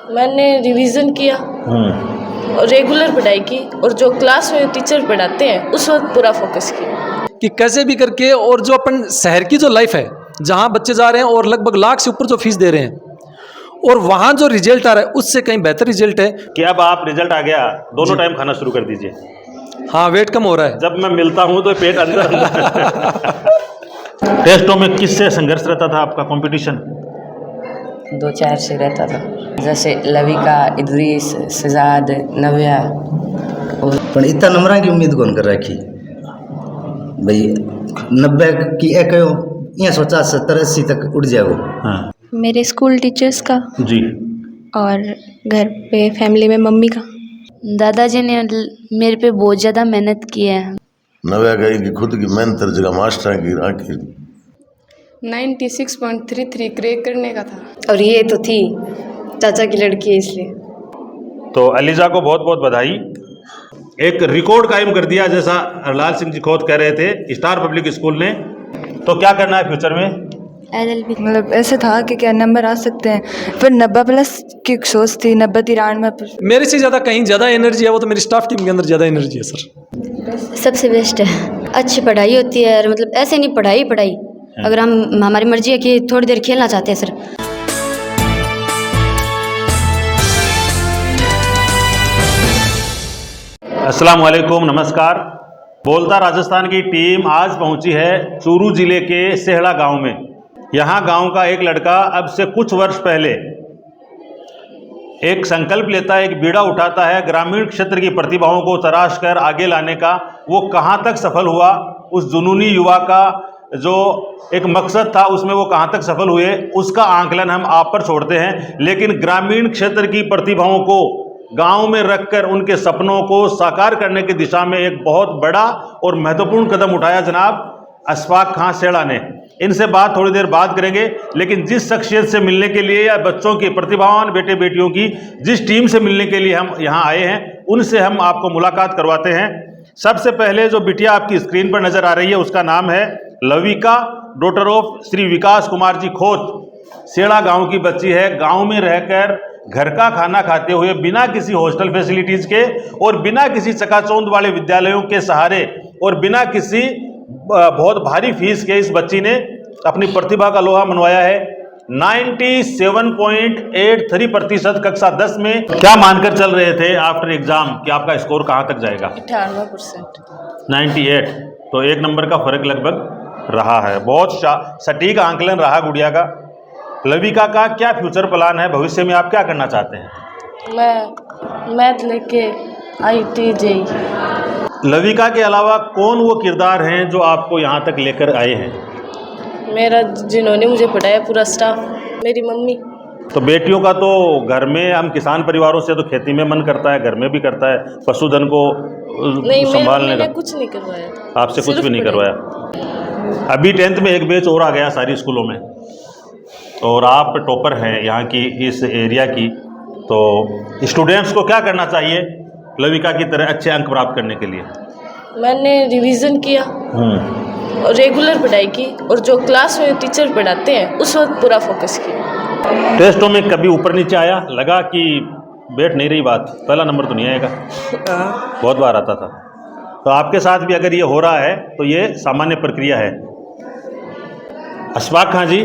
मैंने रिवीजन किया और रेगुलर पढ़ाई की, और जो क्लास में टीचर पढ़ाते हैं उस वक्त पूरा फोकस किया कि कैसे भी करके, और जो अपन शहर की जो लाइफ है जहाँ बच्चे जा रहे हैं और लगभग लाख से ऊपर जो फीस दे रहे हैं, और वहाँ जो रिजल्ट आ रहा है उससे कहीं बेहतर रिजल्ट है कि अब आप रिजल्ट आ गया दोनों टाइम खाना शुरू कर दीजिए। हाँ, वेट कम हो रहा है। जब मैं मिलता हूँ तो पेट अंदर अंदर टेस्टों में किससे संघर्ष रहता था आपका कंपटीशन? 2-4 से रहता था, जैसे लविका, इद्रीस, सजाद, नव्या। पण इतना नंबरां की उम्मीद कौन कर रखी भाई, 90 की एक यहाँ सोचा 70-80 तक उठ जाओ। हाँ मेरे स्कूल टीचर्स का जी। और घर पे फैमिली में मम्मी का। दादाजी ने मेरे पे बहुत ज़्यादा मेहनत की है। नव्या गई कि खुद की मेहनत जगह मास्टर की राखी 96.33 क्रैक करने का था। और ये तो थी चाचा की लड़की है इसलिए। तो अलीजा को बहुत बहुत बधाई, एक रिकॉर्ड कायम कर दिया जैसा हरलाल सिंह जी खोत कह रहे थे स्टार पब्लिक स्कूल ने। तो क्या करना है फ्यूचर में? LLB। मतलब ऐसे था कि क्या नंबर आ सकते हैं, पर 90+ की सोच थी, 90-93 मेरे से ज़्यादा कहीं ज़्यादा एनर्जी है, वो तो मेरी स्टाफ टीम के अंदर ज़्यादा एनर्जी है सर। सबसे बेस्ट है, अच्छी पढ़ाई होती है, मतलब ऐसे नहीं पढ़ाई अगर हम हमारी मर्जी है कि थोड़ी देर खेलना चाहते हैं सर। अस्सलाम वालेकुम, नमस्कार। बोलता राजस्थान की टीम आज पहुंची है चूरू जिले के सेहड़ा गांव में। यहां गांव का एक लड़का अब से कुछ वर्ष पहले एक संकल्प लेता है, एक बीड़ा उठाता है ग्रामीण क्षेत्र की प्रतिभाओं को तराश कर आगे लाने का। वो कहां तक सफल हुआ, उस जुनूनी युवा का जो एक मकसद था उसमें वो कहां तक सफल हुए, उसका आंकलन हम आप पर छोड़ते हैं। लेकिन ग्रामीण क्षेत्र की प्रतिभाओं को गांव में रखकर उनके सपनों को साकार करने की दिशा में एक बहुत बड़ा और महत्वपूर्ण कदम उठाया जनाब अशफाक खां सेड़ा ने। इनसे बात थोड़ी देर बाद करेंगे, लेकिन जिस शख्सियत से मिलने के लिए या बच्चों की प्रतिभावान बेटे बेटियों की जिस टीम से मिलने के लिए हम यहाँ आए हैं, उनसे हम आपको मुलाकात करवाते हैं। सबसे पहले जो बिटिया आपकी स्क्रीन पर नजर आ रही है उसका नाम है लविका, डॉटर ऑफ श्री विकास कुमार जी खोत। सेड़ा गांव की बच्ची है। गांव में रहकर घर का खाना खाते हुए बिना किसी हॉस्टल फैसिलिटीज के और बिना किसी चकाचौंध वाले विद्यालयों के सहारे और बिना किसी बहुत भारी फीस के इस बच्ची ने अपनी प्रतिभा का लोहा मनवाया है। 97.83% कक्षा 10 में क्या मानकर चल रहे थे आफ्टर एग्जाम कि आपका स्कोर कहां तक जाएगा? 98%। 98, तो 1 नंबर का फर्क लगभग रहा है। बहुत सटीक आंकलन रहा गुड़िया का। लविका का क्या फ्यूचर प्लान है, भविष्य में आप क्या करना चाहते हैं? मैं मैथ लेके IIT JEE। लविका के अलावा कौन वो किरदार हैं जो आपको यहाँ तक लेकर आए हैं? मेरा जिन्होंने मुझे पढ़ाया पूरा स्टाफ, मेरी मम्मी। तो बेटियों का तो घर में, हम किसान परिवारों से तो खेती में मन करता है, घर में भी करता है, पशुधन को संभालने का। कुछ नहीं करवाया, आपसे कुछ भी नहीं करवाया। अभी 10th में एक बैच और आ गया सारी स्कूलों में, और आप टॉपर हैं यहाँ की इस एरिया की। तो स्टूडेंट्स को क्या करना चाहिए लविका की तरह अच्छे अंक प्राप्त करने के लिए? मैंने रिवीजन किया और रेगुलर पढ़ाई की, और जो क्लास में टीचर पढ़ाते हैं उस वक्त पूरा फोकस किया। टेस्टों में कभी ऊपर नीचे आया, लगा कि बैठ नहीं रही बात, पहला नंबर तो नहीं आएगा? बहुत बार आता था। तो आपके साथ भी अगर ये हो रहा है तो ये सामान्य प्रक्रिया है। अशफाक खां जी,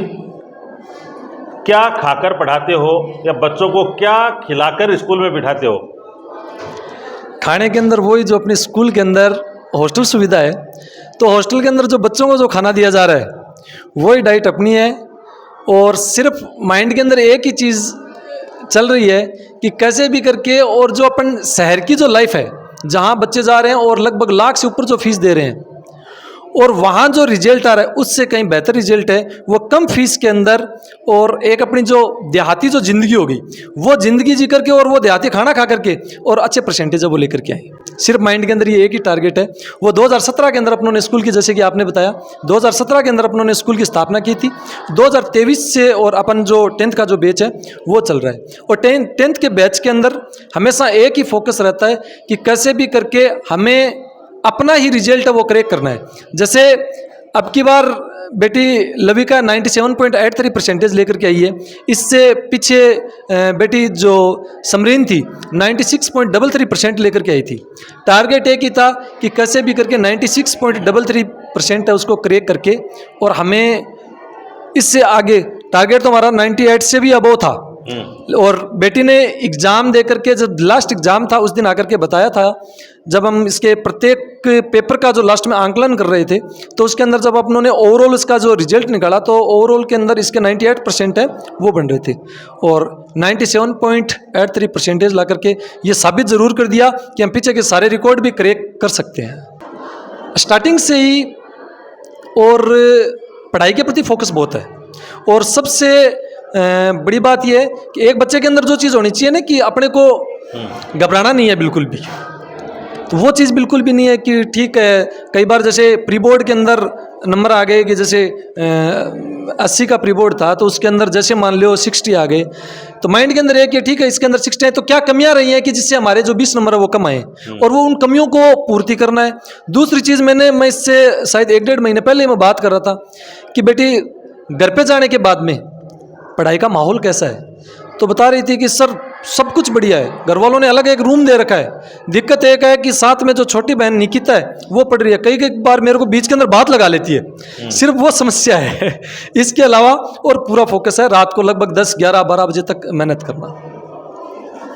क्या खाकर पढ़ाते हो या बच्चों को क्या खिलाकर स्कूल में बिठाते हो? खाने के अंदर वही जो अपने स्कूल के अंदर हॉस्टल सुविधा है, तो हॉस्टल के अंदर जो बच्चों को जो खाना दिया जा रहा है वही डाइट अपनी है। और सिर्फ माइंड के अंदर एक ही चीज़ चल रही है कि कैसे भी करके, और जो अपन शहर की जो लाइफ है जहाँ बच्चे जा रहे हैं और लगभग लाख से ऊपर जो फीस दे रहे हैं, और वहाँ जो रिजल्ट आ रहा है उससे कहीं बेहतर रिजल्ट है, वो कम फीस के अंदर, और एक अपनी जो देहाती जो ज़िंदगी होगी वो ज़िंदगी जी करके, और वो देहाती खाना खा करके और अच्छे परसेंटेज वो लेकर के आए। सिर्फ माइंड के अंदर ये एक ही टारगेट है। वो 2017 के अंदर अपनों ने स्कूल की, जैसे कि आपने बताया 2017 के अंदर अपनों ने स्कूल की स्थापना की थी। 2023 से और अपन जो 10th का जो बैच है वो चल रहा है, और 10th के बैच के अंदर हमेशा एक ही फोकस रहता है कि कैसे भी करके हमें अपना ही रिजल्ट है वो क्रैक करना है। जैसे अब की बार बेटी लविका 97.83 परसेंटेज लेकर के आई है। इससे पीछे बेटी जो समरीन थी 96.33% लेकर के आई थी। टारगेट एक ही था कि कैसे भी करके 96.33% है उसको क्रैक करके, और हमें इससे आगे टारगेट तो हमारा 98 से भी अबव था। और बेटी ने एग्ज़ाम दे करके, जब लास्ट एग्ज़ाम था उस दिन आकर के बताया था, जब हम इसके प्रत्येक पेपर का जो लास्ट में आंकलन कर रहे थे तो उसके अंदर जब उन्होंने ओवरऑल इसका जो रिजल्ट निकाला तो ओवरऑल के अंदर इसके 98% है वो बन रहे थे, और 97.83 परसेंटेज ला करके ये साबित ज़रूर कर दिया कि हम पीछे के सारे रिकॉर्ड भी क्रैक कर सकते हैं स्टार्टिंग से ही। और पढ़ाई के प्रति फोकस बहुत है, और सबसे बड़ी बात यह है कि एक बच्चे के अंदर जो चीज़ होनी चाहिए ना कि अपने को घबराना नहीं है बिल्कुल भी, तो वो चीज़ बिल्कुल भी नहीं है कि ठीक है। कई बार जैसे प्री बोर्ड के अंदर नंबर आ गए कि जैसे 80 का प्री बोर्ड था तो उसके अंदर जैसे मान लो 60 आ गए, तो माइंड के अंदर है कि ठीक है इसके अंदर 60 है तो क्या कमियां रही हैं कि जिससे हमारे जो 20 नंबर है वो कम आए, और वो उन कमियों को पूर्ति करना है। दूसरी चीज़ मैं इससे शायद 1-1.5 महीने पहले मैं बात कर रहा था कि बेटी घर पे जाने के बाद में पढ़ाई का माहौल कैसा है, तो बता रही थी कि सर सब कुछ बढ़िया है, घर वालों ने अलग एक रूम दे रखा है। दिक्कत एक है कि साथ में जो छोटी बहन निकिता है वो पढ़ रही है, कई बार मेरे को बीच के अंदर बात लगा लेती है, सिर्फ वो समस्या है। इसके अलावा और पूरा फोकस है रात को लगभग 10, 11, 12 बजे तक मेहनत करना।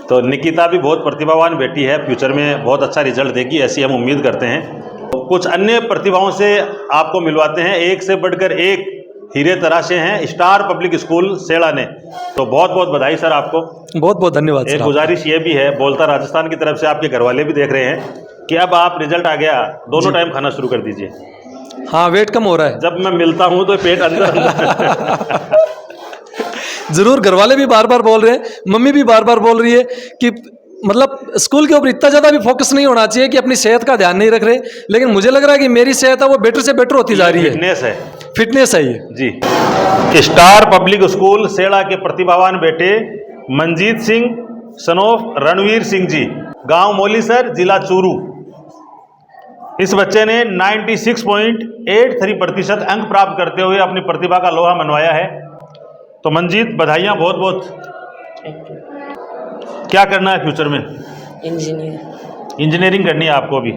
तो निकिता भी बहुत प्रतिभावान बेटी है, फ्यूचर में बहुत अच्छा रिजल्ट देगी ऐसी हम उम्मीद करते हैं। कुछ अन्य प्रतिभाओं से आपको मिलवाते हैं, एक से बढ़कर एक हीरे तराशे हैं स्टार पब्लिक स्कूल सेड़ा ने। तो बहुत बहुत बधाई सर आपको, बहुत बहुत धन्यवाद। एक गुजारिश ये भी है, बोलता राजस्थान की तरफ से आपके घर वाले भी देख रहे हैं कि अब आप रिजल्ट आ गया दोनों टाइम खाना शुरू कर दीजिए। हाँ, वेट कम हो रहा है। जब मैं मिलता हूँ तो पेट अंदर जरूर घर वाले भी बार बार बोल रहे हैं, मम्मी भी बार बार बोल रही है कि मतलब स्कूल के ऊपर इतना ज़्यादा भी फोकस नहीं होना चाहिए कि अपनी सेहत का ध्यान नहीं रख रहे, लेकिन मुझे लग रहा है कि मेरी सेहत है वो बेटर से बेटर होती जा रही है। फिटनेस है ये जी। स्टार पब्लिक स्कूल सेड़ा के प्रतिभावान बेटे मंजीत सिंह सनोफ रणवीर सिंह जी, गांव मोलीसर, जिला चूरू। इस बच्चे ने 96.83% अंक प्राप्त करते हुए अपनी प्रतिभा का लोहा मनवाया है। तो मंजीत बधाइयाँ बहुत बहुत। क्या करना है फ्यूचर में? इंजीनियरिंग करनी है आपको भी।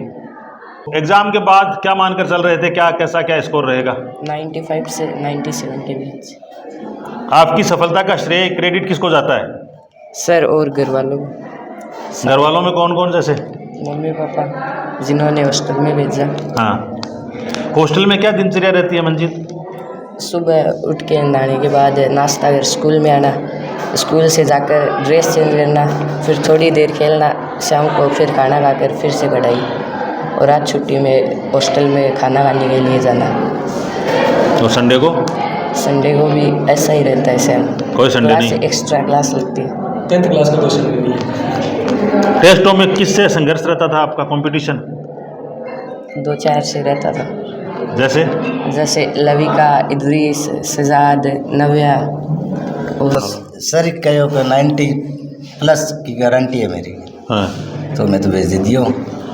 एग्जाम के बाद क्या मानकर चल रहे थे, क्या स्कोर रहेगा? 95 से 97 के बीच। आपकी सफलता का श्रेय क्रेडिट किसको जाता है? सर और घर वालों। घर वालों में कौन कौन जैसे? मम्मी पापा जिन्होंने हॉस्टल में भेजा। हाँ, हॉस्टल में क्या दिनचर्या रहती है मंजीत? सुबह उठ के नहाने के बाद नाश्ता कर स्कूल में आना, स्कूल से जाकर ड्रेस चेंज करना, फिर थोड़ी देर खेलना, शाम को फिर खाना खाकर फिर से पढ़ाई, और आज छुट्टी में हॉस्टल में खाना खाने के लिए जाना। तो संडे को? संडे को भी ऐसा ही रहता है सेम, कोई संडे नहीं, एक्स्ट्रा क्लास लगती है। 10th क्लास का क्वेश्चन नहीं है। टेस्टों में किससे संघर्ष रहता था आपका कंपटीशन? 2-4 से रहता था, जैसे लविका, इदरीस, सजाद, नव्या। और सर कहो कि 90+ की गारंटी है मेरी। हाँ, तो मैं तो भेज दी दियो,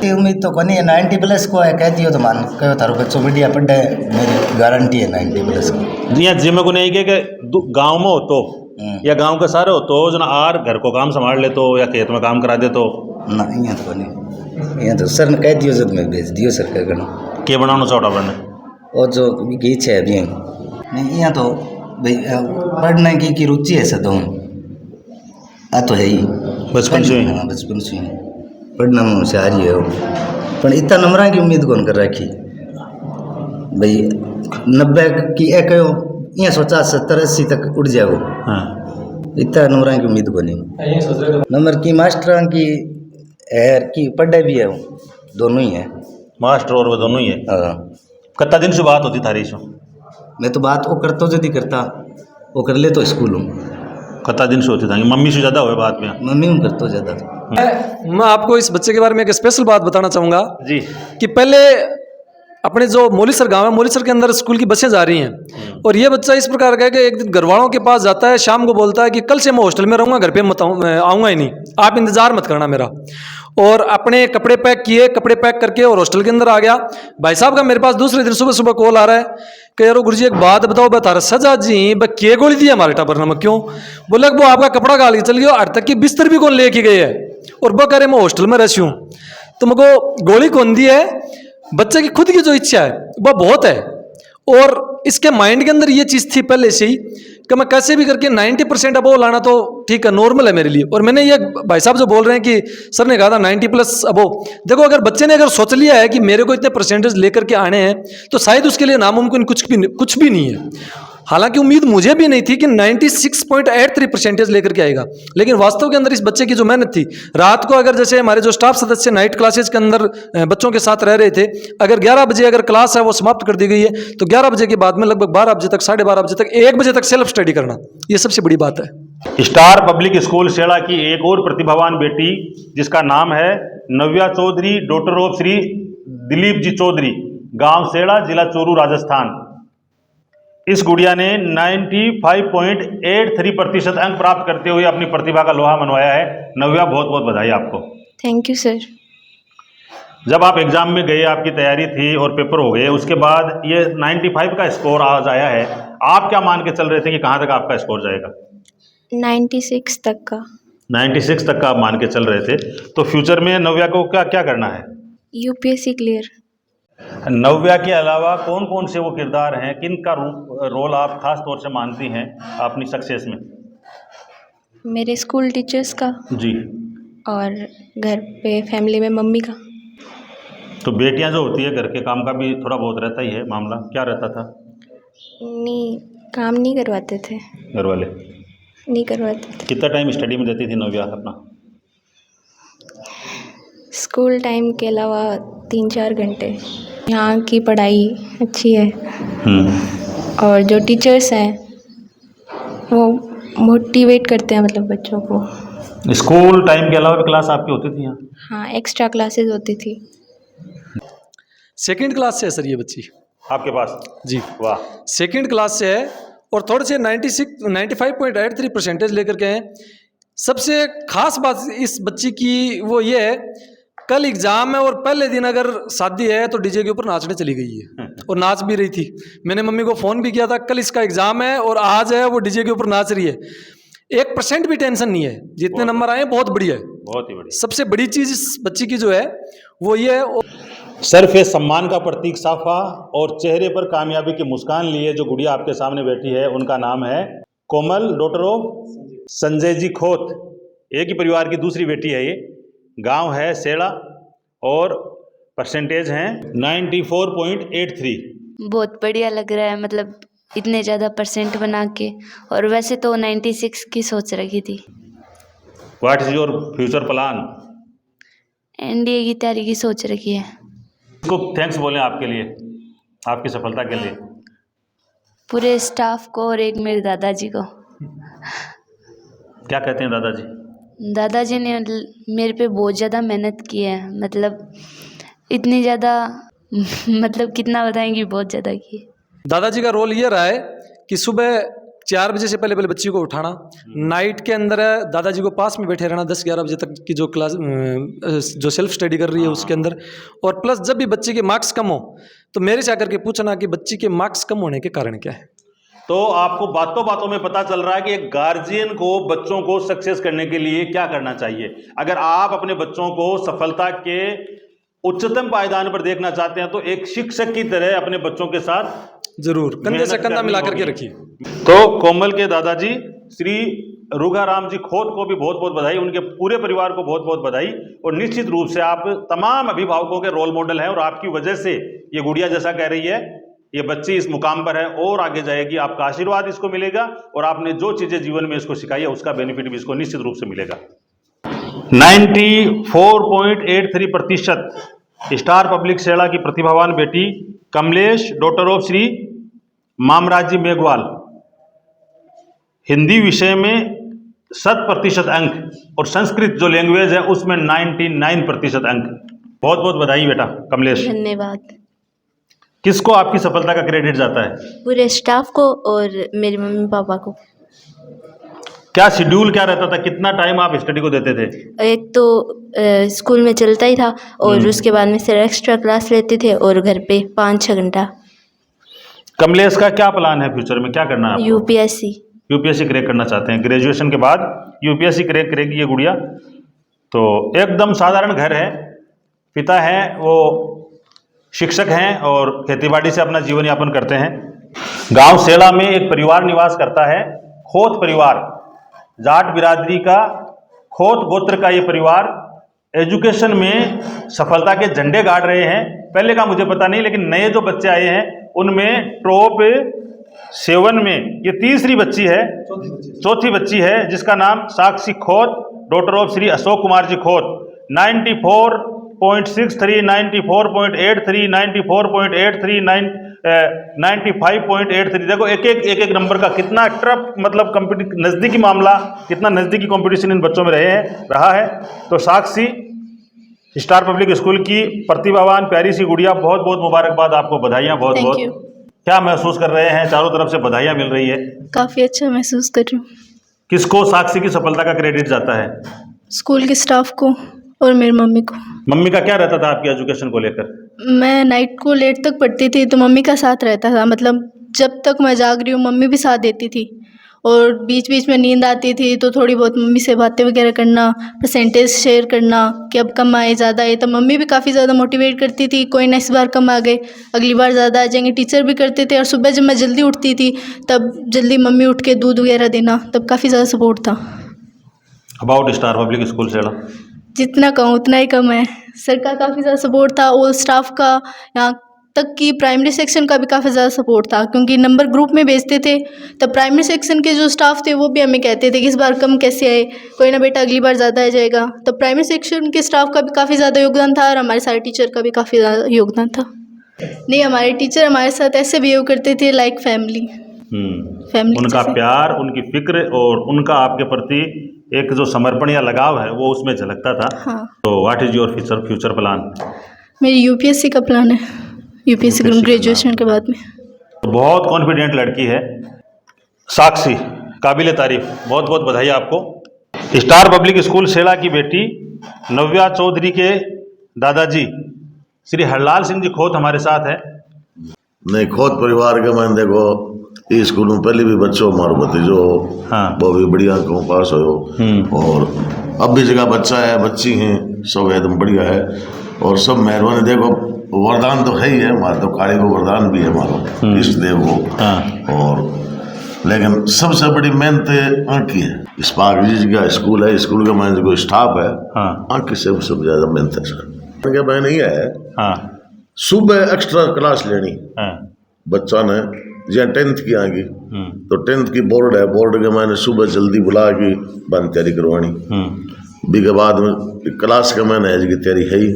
उम्मीद तो कोनी है 90+ को है, कह दियो तो मान कहो थारो बच्चों बढ़िया पढ़े, मेरी गारंटी है 90+ की। यहाँ जिम्मे को नहीं कहे कि गाँव में हो तो या गांव के सारे हो तो जना आर घर को काम संभाल ले तो या खेत में काम करा दे तो ना, यहाँ तो नहीं, यहाँ तो सर ने कह दियो जब मैं भेज दियो सर का गणो के बनाना चौड़ा बनने और जो की इच्छा है अभी नहीं, यहाँ तो भाई पढ़ने की रुचि है सदों आ तो है ही बचपन से। हाँ, बचपन से पढ़ना में होशियार ही है वो, पर इतना नंबर की उम्मीद कौन कर रखी भाई 90 की एक यहाँ सोचा 70-80 तक उड़ जाओ। हाँ, इतना नंबर की उम्मीद को नहीं, नंबर की मास्टर की है कि पढ़ाई भी है वो, दोनों ही है, मास्टर और वो दोनों ही है। हाँ, कितना दिन से बात होती थारी सो? मैं तो बात वो करता यदि करता वो कर ले तो स्कूल हूँ, कितना दिन से होती था? मम्मी से ज़्यादा हुए बात में? मम्मी हूँ करता ज़्यादा। मैं आपको इस बच्चे के बारे में एक स्पेशल बात बताना चाहूँगा जी कि पहले अपने जो मोलीसर गांव है, मोलीसर के अंदर स्कूल की बसें जा रही हैं, और ये बच्चा इस प्रकार का है कि एक दिन घर वालों के पास जाता है, शाम को बोलता है कि कल से मैं हॉस्टल में रहूँगा, घर पे मत आऊँगा ही नहीं, आप इंतज़ार मत करना मेरा। और अपने कपड़े पैक किए, कपड़े पैक करके और हॉस्टल के अंदर आ गया। भाई साहब का मेरे पास दूसरे दिन सुबह सुबह कॉल आ रहा है कि यार गुरुजी एक बात बताओ, बता रहा सजा जी ब के गोली दी हमारे टाबर नमक क्यों? बोला वो आपका कपड़ा गाल के चल गया, अर तक की बिस्तर भी कौन लेके गए है, और वो कह रहे मैं हॉस्टल में रही हूँ। तो मुझको गोली कौन दी है? बच्चे की खुद की जो इच्छा है वह बहुत है, और इसके माइंड के अंदर ये चीज़ थी पहले से ही कि मैं कैसे भी करके 90% अबो लाना तो ठीक है, नॉर्मल है मेरे लिए। और मैंने ये भाई साहब जो बोल रहे हैं कि सर ने कहा था 90+ अबो, देखो अगर बच्चे ने अगर सोच लिया है कि मेरे को इतने परसेंटेज लेकर के आने हैं तो शायद उसके लिए नामुमकिन कुछ भी नहीं है। हालांकि उम्मीद मुझे भी नहीं थी कि 96.83% लेकर के आएगा, लेकिन वास्तव के अंदर इस बच्चे की जो मेहनत थी, रात को अगर जैसे हमारे जो स्टाफ सदस्य नाइट क्लासेस के अंदर बच्चों के साथ रह रहे थे, अगर 11 बजे अगर क्लास है वो समाप्त कर दी गई है तो 11 बजे के बाद में लगभग 12 बजे तक, 12:30 बजे तक, 1 बजे तक सेल्फ स्टडी करना, ये सबसे बड़ी बात है। स्टार पब्लिक स्कूल सेड़ा की एक और प्रतिभावान बेटी जिसका नाम है नव्या चौधरी, डॉटर ऑफ श्री दिलीप जी चौधरी, गांव सेड़ा, जिला चूरू, राजस्थान। इस गुड़िया ने 95.83% अंक प्राप्त करते हुए अपनी प्रतिभा का लोहा मनवाया है। नव्या, बहुत बहुत बधाई आपको। Thank you sir. जब आप एग्जाम में गए, आपकी तैयारी थी और पेपर हो गए, उसके बाद ये 95 का स्कोर आज आया है, आप क्या मान के चल रहे थे कि कहाँ तक आपका स्कोर जाएगा? 96 तक का। 96 तक का आप मान के चल रहे थे। तो फ्यूचर में नव्या को क्या क्या करना है? UPSC clear. नव्या के अलावा कौन कौन से वो किरदार हैं, किन का रोल आप खास तौर से मानती हैं अपनी सक्सेस में? मेरे स्कूल टीचर्स का जी। और घर पे फैमिली में मम्मी का। तो बेटियां जो होती है घर के काम का भी थोड़ा बहुत रहता ही है मामला, क्या रहता था? नहीं, काम नहीं करवाते थे घर वाले, नहीं करवाते थे। कितना टाइम स्टडी में देती थी नव्या अपना? स्कूल टाइम के अलावा 3-4 घंटे। यहाँ की पढ़ाई अच्छी है और जो टीचर्स हैं वो मोटिवेट करते हैं, मतलब बच्चों को। स्कूल टाइम के अलावा भी क्लास आपकी होती थी यहाँ? हाँ, एक्स्ट्रा क्लासेस होती थी। सेकंड क्लास से है सर ये बच्ची आपके पास? जी, वाह। सेकंड क्लास से है और थोड़े से 95.83% लेकर के हैं। सबसे खास बात इस बच्ची की वो ये है, कल एग्जाम है और पहले दिन अगर शादी है तो डीजे के ऊपर नाचने चली गई है और नाच भी रही थी। मैंने मम्मी को फ़ोन भी किया था, कल इसका एग्जाम है और आज है वो डीजे के ऊपर नाच रही है। 1% भी टेंशन नहीं है, जितने नंबर आए बहुत बढ़िया है, बहुत ही बढ़िया। सबसे बड़ी चीज़ इस बच्ची की जो है वो ये है। सर पे सम्मान का प्रतीक साफा और चेहरे पर कामयाबी की मुस्कान लिए जो गुड़िया आपके सामने बैठी है, उनका नाम है कोमल, डॉटर ऑफ संजय जी खोत। एक ही परिवार की दूसरी बेटी है ये। गांव है सेड़ा और परसेंटेज हैं 94.83। बहुत बढ़िया लग रहा है, मतलब इतने ज़्यादा परसेंट बना के, और वैसे तो 96 की सोच रखी थी। What is your future plan? NDA की तैयारी की सोच रखी है। इसको थैंक्स बोलें आपके लिए, आपकी सफलता के लिए। पूरे स्टाफ को और एक मेरे दादाजी को। क्या कहते हैं दादाजी? दादाजी ने मेरे पे बहुत ज़्यादा मेहनत की है, मतलब इतनी ज़्यादा मतलब कितना बताएंगे, बहुत ज़्यादा की। दादाजी का रोल ये रहा है कि सुबह 4 बजे से पहले बच्ची को उठाना, नाइट के अंदर दादाजी को पास में बैठे रहना 10-11 बजे तक की जो क्लास जो सेल्फ स्टडी कर रही है उसके अंदर, और प्लस जब भी बच्चे के मार्क्स कम हो तो मेरे से आकर के पूछना कि बच्ची के मार्क्स कम होने के कारण क्या है। तो आपको बातों बातों में पता चल रहा है कि एक गार्जियन को बच्चों को सक्सेस करने के लिए क्या करना चाहिए। अगर आप अपने बच्चों को सफलता के उच्चतम पायदान पर देखना चाहते हैं तो एक शिक्षक की तरह अपने बच्चों के साथ जरूर कंधे से कंधा मिला करके रखिए। तो कोमल के दादाजी श्री रुगाराम जी खोत को भी बहुत बहुत बधाई, उनके पूरे परिवार को बहुत बहुत बधाई। और निश्चित रूप से आप तमाम अभिभावकों के रोल मॉडल हैं और आपकी वजह से ये गुड़िया जैसा कह रही है, ये बच्ची इस मुकाम पर है और आगे जाएगी। आपका आशीर्वाद इसको मिलेगा और आपने जो चीज़ें जीवन में इसको सिखाई है उसका बेनिफिट भी इसको निश्चित रूप से मिलेगा। 94.83% स्टार पब्लिक सेड़ा की प्रतिभावान बेटी कमलेश, डॉटर ऑफ श्री मामराज जी मेघवाल, हिंदी विषय में 100% अंक और संस्कृत जो लैंग्वेज है उसमें 99% अंक। बहुत बहुत बधाई बेटा कमलेश। धन्यवाद। किसको आपकी सफलता का क्रेडिट जाता है? पूरे स्टाफ को और मेरे मम्मी पापा को। क्या शेड्यूल क्या रहता था, कितना टाइम आप स्टडी को देते थे? एक तो स्कूल में चलता ही था और उसके बाद में फिर एक्स्ट्रा क्लास लेते थे और घर पे 5-6 घंटा। कमलेश का क्या प्लान है फ्यूचर में, क्या करना है आपको? यूपीएससी। यूपीएससी क्रैक करना चाहते हैं, ग्रेजुएशन के बाद यूपीएससी क्रैक करेगी ये गुड़िया। तो एकदम साधारण घर है, पिता हैं वो शिक्षक हैं और खेतीबाड़ी से अपना जीवन यापन करते हैं। गांव सेला में एक परिवार निवास करता है, खोत परिवार, जाट बिरादरी का खोत गोत्र का ये परिवार एजुकेशन में सफलता के झंडे गाड़ रहे हैं। पहले का मुझे पता नहीं, लेकिन नए जो बच्चे आए हैं उनमें टॉप 7 में ये तीसरी बच्ची है, चौथी बच्ची है, जिसका नाम साक्षी खोत, डॉटर ऑफ श्री अशोक कुमार जी खोत। 94.63, 94.83, 94.83, 95.83। देखो एक नंबर का कितना टफ, मतलब नज़दीकी मामला, कितना नज़दीकी कंपटीशन इन बच्चों में रहा है। तो साक्षी स्टार पब्लिक स्कूल की प्रतिभावान प्यारी सी गुड़िया, बहुत बहुत मुबारकबाद आपको, बधाइयाँ बहुत बहुत। क्या महसूस कर रहे हैं? चारों तरफ से बधाइयाँ मिल रही है। काफ़ी अच्छा महसूस कर रही हूँ। किसको साक्षी की सफलता का क्रेडिट जाता है? स्कूल के स्टाफ को और मेरी मम्मी को। मम्मी का क्या रहता था आपकी एजुकेशन को लेकर? मैं नाइट को लेट तक पढ़ती थी तो मम्मी का साथ रहता था, मतलब जब तक मैं जाग रही हूँ मम्मी भी साथ देती थी। और बीच बीच में नींद आती थी तो थोड़ी बहुत मम्मी से बातें वगैरह करना, परसेंटेज शेयर करना कि अब कम आए ज़्यादा आए, तो मम्मी भी काफ़ी ज़्यादा मोटिवेट करती थी, कोई ना इस बार कम आ गए, अगली बार ज़्यादा आ जाएंगे। टीचर भी करते थे। और सुबह जब मैं जल्दी उठती थी तब जल्दी मम्मी उठ के दूध वगैरह देना, तब काफ़ी ज़्यादा सपोर्ट था। अबाउट स्टार पब्लिक स्कूल सेड़ा, जितना कहूँ उतना ही कम है। सर का काफ़ी ज़्यादा सपोर्ट था, ऑल स्टाफ का, यहाँ तक कि प्राइमरी सेक्शन का भी काफ़ी ज़्यादा सपोर्ट था, क्योंकि नंबर ग्रुप में भेजते थे तब प्राइमरी सेक्शन के जो स्टाफ थे वो भी हमें कहते थे कि इस बार कम कैसे आए, कोई ना बेटा अगली बार ज़्यादा आ जाएगा। तो प्राइमरी सेक्शन के स्टाफ का भी काफ़ी ज़्यादा योगदान था और हमारे सारे टीचर का भी काफ़ी ज़्यादा योगदान था। नहीं, हमारे टीचर हमारे साथ ऐसे बिहेव करते थे लाइक फैमिली। उनका प्यार, उनकी फिक्र और उनका आपके प्रति एक जो समर्पण या लगाव है वो उसमें झलकता था। हाँ। तो what is your future plan? मेरी यूपीएससी का प्लान है, यूपीएससी ग्रेजुएशन के बाद में। बहुत कॉन्फिडेंट लड़की है साक्षी, काबिले तारीफ, बहुत बहुत बधाई आपको। स्टार पब्लिक स्कूल सेड़ा की बेटी नव्या चौधरी के दादाजी श्री हरलाल सिंह जी खोत हमारे साथ है। नहीं, खोत परिवार के मैंने देखो इस स्कूल में पहले भी बच्चों हमारे भतीजो, हाँ, वो भी बढ़िया को पास हो, और अब भी जगह बच्चा है, बच्ची हैं, सब एकदम बढ़िया है और सब मेहरबानी। देखो वरदान तो है ही है हमारे, तो काली को वरदान भी है हमारा इष्ट देव को। हाँ। और लेकिन सबसे बड़ी मेहनत आँख की है। इस्पाक जी का स्कूल है, स्कूल का मैंने जो स्टाफ है, हाँ, आँख की सबसे ज़्यादा मेहनत है सर। मैं नहीं है, हाँ, सुबह एक्स्ट्रा क्लास लेनी, हाँ, बच्चा ने जहाँ 10th की आएगी तो 10th की बोर्ड है, बोर्ड के मैंने सुबह जल्दी बुला के बंद तैयारी करवानी, बी के बाद में क्लास का मैंने एज की तैयारी है ही।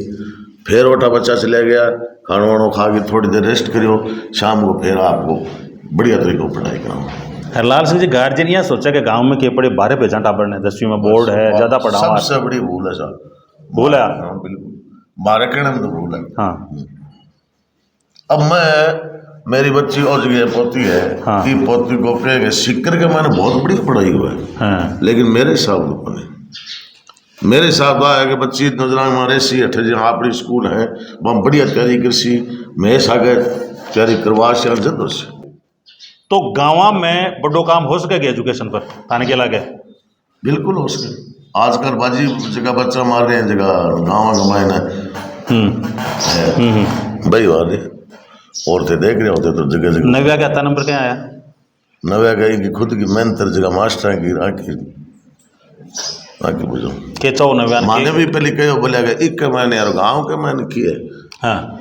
फिर ओटा बच्चा चला गया, खाना वाना खा के थोड़ी देर रेस्ट करो, शाम को फिर आपको बढ़िया तरीके से पढ़ाई कराऊँ। हरलाल सिंह जी गार्जियन यह सोचा कि गांव में के पड़े 12 पेजा टाबर ने, 10वीं में बोर्ड है, ज़्यादा पढ़ाओ। सबसे बड़ी भूल है सर, भूल है। हाँ बिल्कुल, मारे कहने में तो भूल है। हाँ। अब मैं, मेरी बच्ची और जगह पोती है, हाँ, कि पोती को कहेंगे सिक्कर के मैंने बहुत बढ़िया पढ़ाई हुआ है, हाँ, लेकिन मेरे हिसाब से मेरे हिसाब है कि बच्ची नजर मारे सी अठ जहाँ अपनी स्कूल है वहाँ बढ़िया तैयारी कर सी, मैं आगे तैयारी करवा से जब से। तो गाँव में बड़ो काम हो सकेगा एजुकेशन पर थाने के लागे? बिल्कुल हो सके। आजकल बाजी जगह बच्चा मार रहे हैं, जगह गाँव गमाए ना भाई वाले औरतें देख रहे होते तो जगह जगह। नव्या का 8 नंबर क्या आया? नव्या गई कि खुद की मेहनत जगह मास्टर की आके बुझो के चौ नव्या माने भी पहले कहो बोले एक मैंने यार गाँव के मैंने किए, हाँ,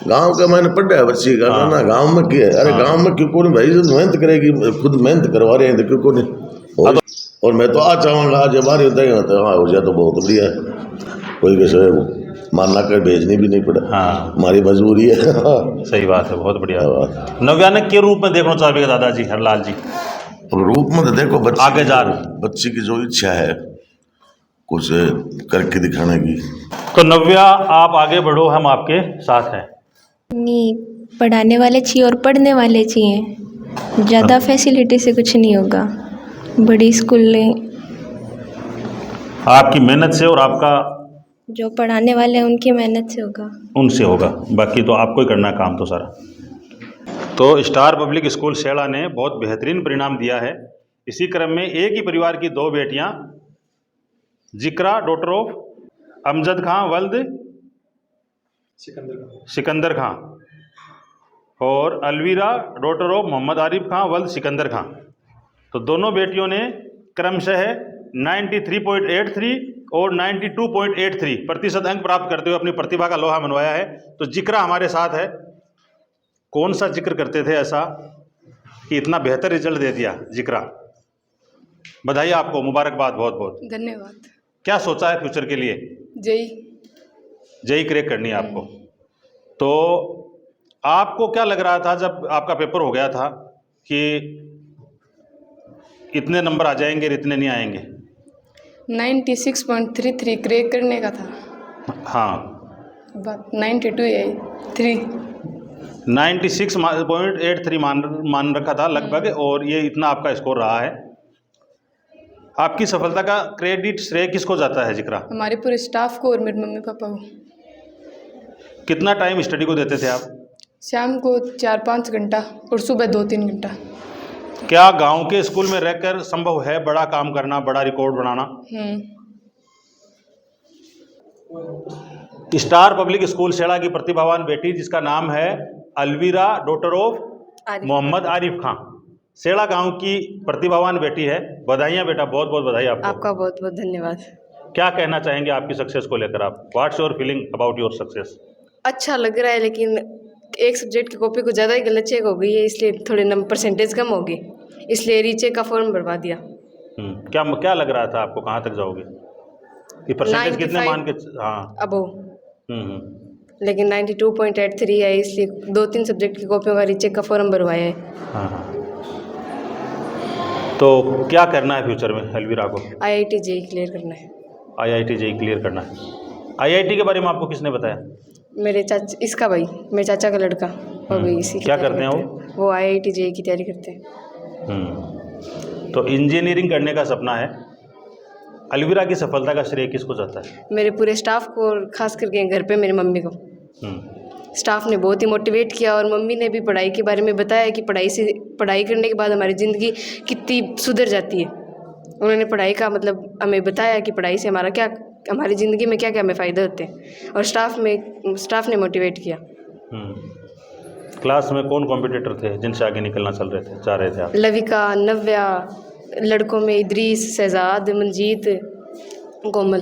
गांव का मैंने पढ़ा है बच्ची का, ना गांव में किया है। अरे गांव में क्यों को नहीं भाई, जो मेहनत करेगी, खुद मेहनत करवा रहे हैं तो क्यों को नहीं। और मैं तो आज चाहूँगा आज हमारी होता ही होता है, हाँ हो जाए तो बहुत बढ़िया है, कोई कैसे मानना कर भेजनी भी नहीं पड़ा, हाँ हमारी मजबूरी है। सही बात है, बहुत बढ़िया बात। नव्या ने के रूप में देखना चाहिए दादाजी हरलाल जी? रूप में तो देखो आगे जा रही बच्ची की जो इच्छा है कुछ करके दिखाने की। तो नव्या आप आगे बढ़ो, हम आपके साथ हैं। नहीं, पढ़ाने वाले चाहिए और पढ़ने वाले चाहिए, ज़्यादा फैसिलिटी से कुछ नहीं होगा। बड़ी स्कूल लें, आपकी मेहनत से और आपका जो पढ़ाने वाले हैं उनकी मेहनत से होगा। उनसे होगा, बाकी तो आपको ही करना है काम तो सारा। तो स्टार पब्लिक स्कूल शेड़ा ने बहुत बेहतरीन परिणाम दिया है। इसी क्रम में एक ही परिवार की दो बेटियां, जिक्रा डॉटर ऑफ अमजद खां वल्द सिकंदर खां और अलवीरा डॉटर ऑफ मोहम्मद आरिफ खां वल्द सिकंदर खां, तो दोनों बेटियों ने क्रमशः 93.83 और 92.83 प्रतिशत अंक प्राप्त करते हुए अपनी प्रतिभा का लोहा मनवाया है। तो जिक्रा हमारे साथ है। कौन सा जिक्र करते थे ऐसा कि इतना बेहतर रिजल्ट दे दिया? जिक्रा, बधाई आपको, मुबारकबाद, बहुत बहुत धन्यवाद। क्या सोचा है फ्यूचर के लिए? जेई क्रैक करनी है आपको। तो आपको क्या लग रहा था जब आपका पेपर हो गया था कि इतने नंबर आ जाएंगे, इतने नहीं आएंगे? 96.33 क्रैक करने का था। हाँ, 96.83 मान रखा था लगभग, और ये इतना आपका स्कोर रहा है। आपकी सफलता का क्रेडिट श्रेय किसको जाता है जिक्रा? हमारे पूरे स्टाफ को और मेरे मम्मी पापा को। कितना टाइम स्टडी को देते थे आप? शाम को 4-5 घंटा और सुबह 2-3 घंटा। क्या गांव के स्कूल में रहकर संभव है बड़ा काम करना, बड़ा रिकॉर्ड बनाना? स्टार पब्लिक स्कूल शेड़ा की प्रतिभावान बेटी जिसका नाम है अलवीरा डॉटर ऑफ मोहम्मद आरिफ खां, शेड़ा गांव की प्रतिभावान बेटी है। बधाइयाँ बेटा, बहुत बहुत बधाई आपको। आपका बहुत बहुत धन्यवाद। क्या कहना चाहेंगे आपकी सक्सेस को लेकर आप? What's your feeling about your success? अच्छा लग रहा है, लेकिन एक सब्जेक्ट की कॉपी को ज़्यादा ही गलत चेक हो गई है, इसलिए थोड़े नंबर परसेंटेज कम होगी, इसलिए रीचेक का फॉर्म भरवा दिया। क्या लग रहा था आपको, कहाँ तक जाओगे? कि परसेंटेज कितने मान के? हाँ, अब लेकिन 92.83 है, इसलिए 2-3 सब्जेक्ट की कॉपियों का रीचेक का फॉर्म भरवाया है। हाँ। तो क्या करना है फ्यूचर में अलवीरा को? IIT जेई क्लियर करना है। IIT जेई क्लियर करना है। IIT के बारे में आपको किसने बताया? मेरे चाचा, इसका भाई, मेरे चाचा का लड़का, वो भी इसी की क्या तैयारी करते हैं वो IIT जेई की तैयारी करते हैं। तो इंजीनियरिंग करने का सपना है। अलवीरा की सफलता का श्रेय किसको जाता है? मेरे पूरे स्टाफ को, और खास करके घर पे मेरी मम्मी को। स्टाफ ने बहुत ही मोटिवेट किया, और मम्मी ने भी पढ़ाई के बारे में बताया कि पढ़ाई करने के बाद हमारी ज़िंदगी कितनी सुधर जाती है। उन्होंने पढ़ाई का मतलब हमें बताया कि पढ़ाई से हमारी ज़िंदगी में क्या क्या हमें फ़ायदे होते हैं, और स्टाफ ने मोटिवेट किया। क्लास में कौन कॉम्पिटिटर थे जिनसे आगे निकलना चाह रहे थे आप? लविका, नव्या, लड़कों में इद्रीस, शहजाद, मंजीत, कोमल,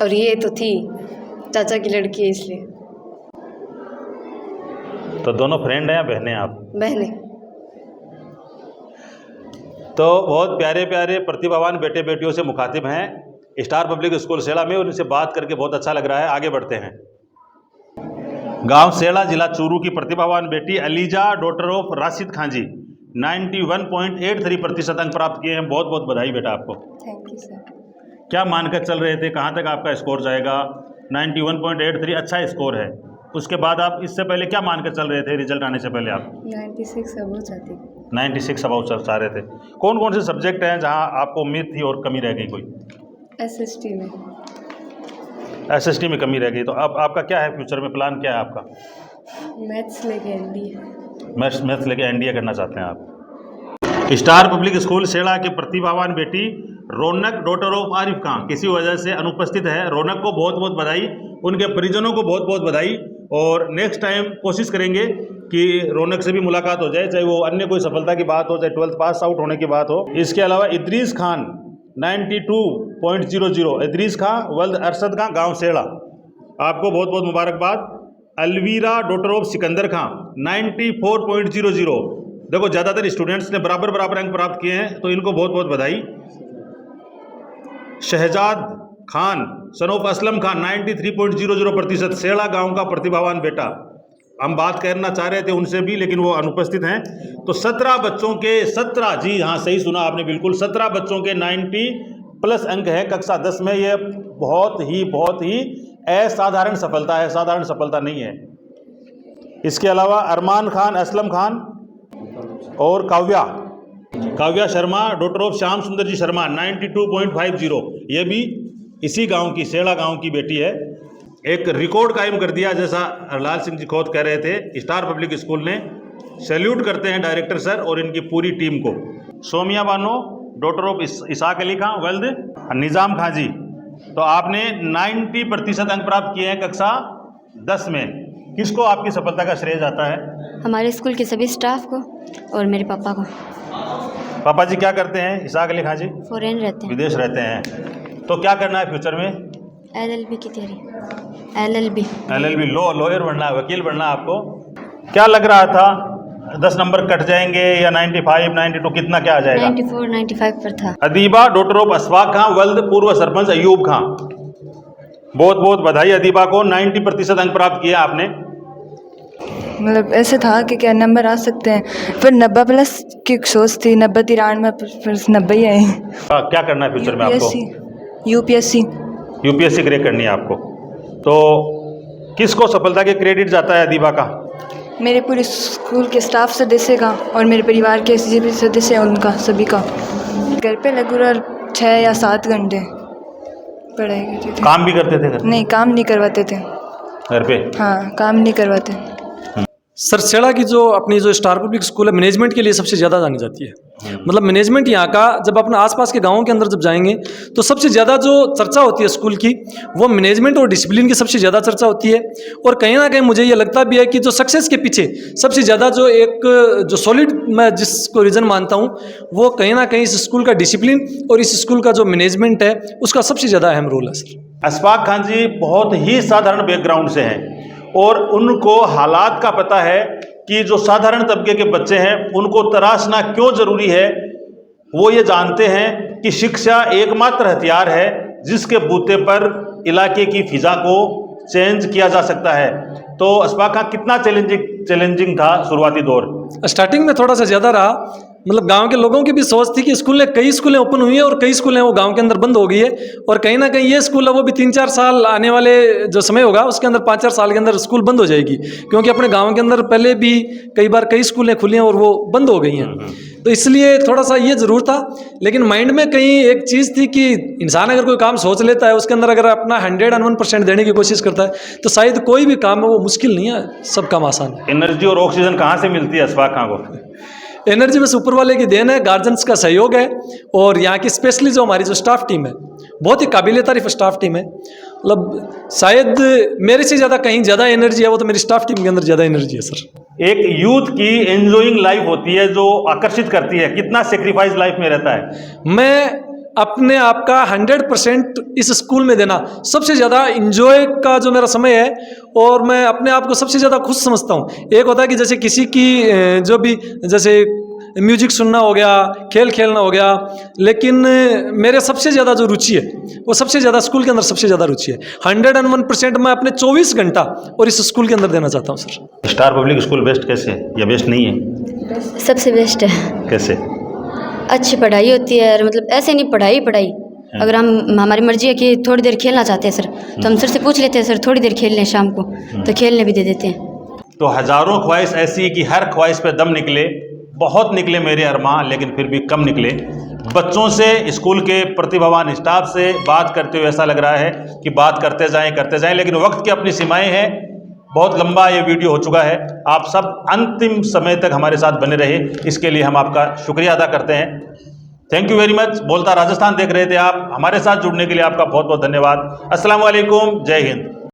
और ये तो थी चाचा की लड़की है, इसलिए। तो दोनों फ्रेंड हैं या बहनें आप? बहने। तो बहुत प्यारे प्यारे प्रतिभावान बेटे बेटियों से मुखातिब हैं स्टार पब्लिक स्कूल शेड़ा में, और उनसे बात करके बहुत अच्छा लग रहा है। आगे बढ़ते हैं। गांव शेड़ा, जिला चूरू की प्रतिभावान बेटी अलीजा डॉटर ऑफ राशिद खां जी 91.83 प्रतिशत अंक प्राप्त किए हैं। बहुत बहुत बधाई बेटा आपको। Thank you sir. क्या मानकर चल रहे थे, कहाँ तक आपका स्कोर जाएगा? 91.83 अच्छा स्कोर है। उसके बाद आप इससे पहले क्या मानकर चल रहे थे रिजल्ट आने से पहले आप? 96 अबव चाहती। 96 अबव चाह रहे थे। कौन कौन से सब्जेक्ट हैं जहाँ आपको उम्मीद थी और कमी रह गई कोई? SST में। SST में कमी रह गई। तो अब आपका क्या है फ्यूचर में प्लान, क्या है आपका? मैथ्स लेके NDA। मैथ्स लेके NDA करना चाहते हैं आप। स्टार पब्लिक स्कूल शेड़ा के प्रतिभावान बेटी रौनक डॉटर ऑफ आरिफ खां किसी वजह से अनुपस्थित है। रौनक को बहुत बहुत बधाई, उनके परिजनों को बहुत बहुत बधाई, और नेक्स्ट टाइम कोशिश करेंगे कि रौनक से भी मुलाकात हो जाए, चाहे वो अन्य कोई सफलता की बात हो, चाहे 12th पास आउट होने की बात हो। इसके अलावा इद्रीस खान 92.00, इद्रीस खां वल्द अरशद खां, गाँव शेड़ा, आपको बहुत बहुत मुबारकबाद। अलवीरा डॉटर ऑफ सिकंदर खां 94.00, देखो ज़्यादातर स्टूडेंट्स ने बराबर अंक प्राप्त किए हैं, तो इनको बहुत बहुत बधाई। शहजाद खान सन ऑफ असलम खान 93.00 प्रतिशत, शेड़ा गाँव का प्रतिभावान बेटा। हम बात करना चाह रहे थे उनसे भी, लेकिन वो अनुपस्थित हैं। तो 17 बच्चों के 17, जी हाँ सही सुना आपने बिल्कुल, 17 बच्चों के 90+ अंक हैं कक्षा 10 में। ये बहुत ही असाधारण सफलता है, साधारण सफलता नहीं है। इसके अलावा अरमान खान, असलम खान और काव्या काव्या शर्मा, डॉटर ऑफ श्याम सुंदर जी शर्मा, 92.50। ये भी इसी गांव की, सेड़ा गांव की बेटी है। एक रिकॉर्ड कायम कर दिया, जैसा हरलाल सिंह जी खोत कह रहे थे। स्टार पब्लिक स्कूल ने सैल्यूट करते हैं डायरेक्टर सर और इनकी पूरी टीम को। सोमिया बानो, डॉटर ऑफ इसाक अली खां, वेल्द निज़ाम खां जी, तो आपने 90% अंक प्राप्त किए हैं कक्षा 10 में। किसको आपकी सफलता का श्रेय जाता है? हमारे स्कूल के सभी स्टाफ को और मेरे पापा को। पापा जी क्या करते हैं इसाक अली खां जी? फॉरेन रहते हैं। विदेश रहते हैं। तो क्या करना है फ्यूचर में? LLB की तैयारी। LLB लॉयर बनना है, वकील बनना है आपको। क्या लग रहा था 10 नंबर कट जाएंगे या 95, 92, कितना क्या आ जाएगा? 94, 95 पर था। अदीबा, डॉटर ऑफ अशफाक खां, वल्द पूर्व सरपंच अयूब खां, बहुत बहुत बधाई अदीबा को। 90% अंक प्राप्त किया आपने। मतलब ऐसे था कि क्या नंबर आ सकते हैं, पर 90+ की सोच थी। 90, 93 पर 90 ही आए। क्या करना है फ्यूचर में आपको? UPSC क्रैक करनी है आपको। तो किसको सफलता के क्रेडिट जाता है अदीबा का? मेरे पूरे स्कूल के स्टाफ सदस्य का और मेरे परिवार के जो भी सदस्य हैं उनका, सभी का। घर पे लगभग 6 या 7 घंटे पढ़ाई करते थे। काम भी करते थे घर? नहीं, काम नहीं करवाते थे घर पे। हाँ, काम नहीं करवाते। सर सेड़ा की जो अपनी जो स्टार पब्लिक स्कूल है, मैनेजमेंट के लिए सबसे ज़्यादा जानी जाती है। मतलब मैनेजमेंट यहाँ का, जब अपने आसपास के गांवों के अंदर जब जाएंगे तो सबसे ज़्यादा जो चर्चा होती है स्कूल की, वो मैनेजमेंट और डिसिप्लिन की सबसे ज़्यादा चर्चा होती है। और कहीं ना कहीं मुझे ये लगता भी है कि जो सक्सेस के पीछे सबसे ज़्यादा जो सॉलिड मैं जिसको रीज़न मानता हूँ, वो कहीं ना कहीं इस स्कूल का डिसिप्लिन और इस स्कूल का जो मैनेजमेंट है उसका सबसे ज़्यादा अहम रोल है सर। अशफाक खां जी बहुत ही साधारण बैकग्राउंड से हैं और उनको हालात का पता है कि जो साधारण तबके के बच्चे हैं उनको तराशना क्यों ज़रूरी है। वो ये जानते हैं कि शिक्षा एकमात्र हथियार है जिसके बूते पर इलाके की फिजा को चेंज किया जा सकता है। तो अशफाक खां, कितना चैलेंजिंग था शुरुआती दौर? स्टार्टिंग में थोड़ा सा ज़्यादा रहा। मतलब गांव के लोगों की भी सोच थी कि कई स्कूलें ओपन हुई है और कई स्कूलें वो गांव के अंदर बंद हो गई है, और कहीं ना कहीं ये स्कूल है वो भी 3-4 साल आने वाले जो समय होगा उसके अंदर 5-4 साल के अंदर स्कूल बंद हो जाएगी, क्योंकि अपने गांव के अंदर पहले भी कई स्कूलें खुली हैं और वो बंद हो गई हैं। तो इसलिए थोड़ा सा ये ज़रूर था, लेकिन माइंड में कहीं एक चीज़ थी कि इंसान अगर कोई काम सोच लेता है, उसके अंदर अगर अपना 101% देने की कोशिश करता है तो शायद कोई भी काम है वो मुश्किल नहीं है, सब काम आसान है। एनर्जी और ऑक्सीजन कहाँ से मिलती है अशफाक खां को? एनर्जी बस ऊपर वाले की देन है, गार्जियंस का सहयोग है, और यहाँ की स्पेशली जो हमारी जो स्टाफ टीम है बहुत ही काबिल तारीफ स्टाफ टीम है। मतलब शायद मेरे से ज़्यादा कहीं ज़्यादा एनर्जी है वो तो मेरी स्टाफ टीम के अंदर ज़्यादा एनर्जी है सर। एक यूथ की एंजॉइंग लाइफ होती है जो आकर्षित करती है, कितना सेक्रीफाइस लाइफ में रहता है? मैं अपने आप का 100% इस स्कूल में देना, सबसे ज़्यादा इंजॉय का जो मेरा समय है, और मैं अपने आप को सबसे ज़्यादा खुश समझता हूँ। एक होता है कि जैसे किसी की जो भी जैसे म्यूजिक सुनना हो गया, खेल खेलना हो गया, लेकिन मेरे सबसे ज़्यादा जो रुचि है वो सबसे ज़्यादा स्कूल के अंदर सबसे ज़्यादा रुचि है। 101% मैं अपने 24 घंटा और इस स्कूल के अंदर देना चाहता हूँ sir. Star public school best कैसे है या बेस्ट नहीं है? सबसे बेस्ट है। कैसे? अच्छी पढ़ाई होती है, मतलब ऐसे नहीं पढ़ाई। अगर हमारी मर्जी है कि थोड़ी देर खेलना चाहते हैं सर, तो हम सर से पूछ लेते हैं सर थोड़ी देर खेल लें शाम को, तो खेलने भी दे देते हैं। तो हज़ारों ख्वाहिश ऐसी कि हर ख्वाहिश पे दम निकले, बहुत निकले मेरे अरमान, लेकिन फिर भी कम निकले। बच्चों से, स्कूल के प्रतिभावान स्टाफ से बात करते हुए ऐसा लग रहा है कि बात करते जाएं, लेकिन वक्त की अपनी सीमाएं हैं। बहुत लंबा ये वीडियो हो चुका है, आप सब अंतिम समय तक हमारे साथ बने रहे, इसके लिए हम आपका शुक्रिया अदा करते हैं। Thank you very much. बोलता राजस्थान देख रहे थे आप, हमारे साथ जुड़ने के लिए आपका बहुत बहुत धन्यवाद। अस्सलाम वालेकुम, जय हिंद।